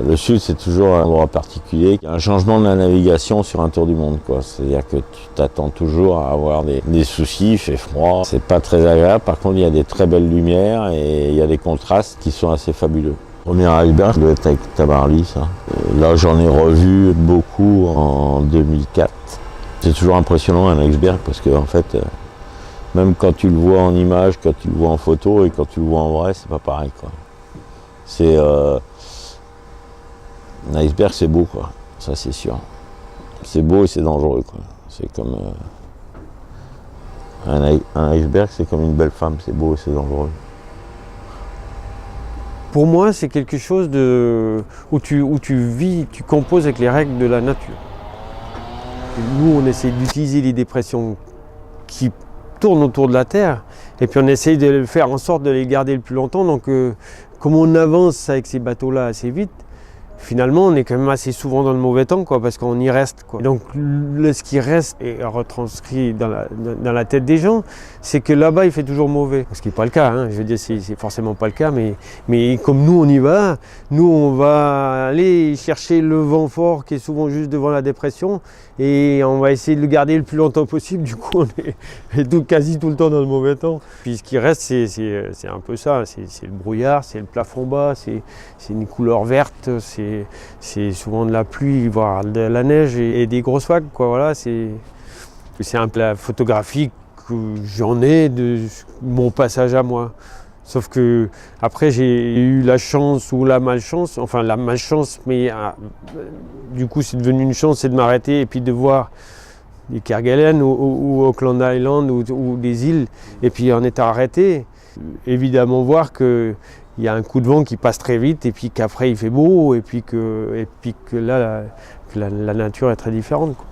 Le sud, c'est toujours un endroit particulier. Un changement de la navigation sur un tour du monde, quoi. C'est-à-dire que tu t'attends toujours à avoir des soucis, il fait froid. C'est pas très agréable. Par contre, il y a des très belles lumières et il y a des contrastes qui sont assez fabuleux. Le premier iceberg, ça doit être avec Tabarly, ça. Là, j'en ai revu beaucoup en 2004. C'est toujours impressionnant un iceberg parce que, en fait, même quand tu le vois en image, quand tu le vois en photo et quand tu le vois en vrai, c'est pas pareil, quoi. C'est un iceberg, c'est beau, quoi. Ça, c'est sûr. C'est beau et c'est dangereux, quoi. C'est comme un iceberg, c'est comme une belle femme. C'est beau et c'est dangereux. Pour moi, c'est quelque chose où tu vis, tu composes avec les règles de la nature. Et nous, on essaie d'utiliser les dépressions qui tournent autour de la Terre, et puis on essaie de faire en sorte de les garder le plus longtemps. Donc, comme on avance avec ces bateaux-là assez vite, finalement, on est quand même assez souvent dans le mauvais temps, quoi, parce qu'on y reste, quoi. Donc, ce qui reste est retranscrit dans la tête des gens, c'est que là-bas, il fait toujours mauvais. Ce qui n'est pas le cas, hein. Je veux dire, c'est forcément pas le cas, mais comme nous, on y va, nous, on va aller chercher le vent fort qui est souvent juste devant la dépression, et on va essayer de le garder le plus longtemps possible. Du coup, on est quasi tout le temps dans le mauvais temps. Puis ce qui reste, c'est un peu ça, c'est le brouillard, c'est le plafond bas, c'est une couleur verte, c'est souvent de la pluie, voire de la neige et des grosses vagues, quoi. Voilà, c'est un plat photographique que j'en ai de mon passage à moi. Sauf que après j'ai eu la chance ou la malchance, enfin la malchance, mais du coup c'est devenu une chance, c'est de m'arrêter et puis de voir les Kerguelen ou Auckland Island ou des îles, et puis en étant arrêté, évidemment voir que il y a un coup de vent qui passe très vite et puis qu'après il fait beau et puis que là la nature est très différente, quoi.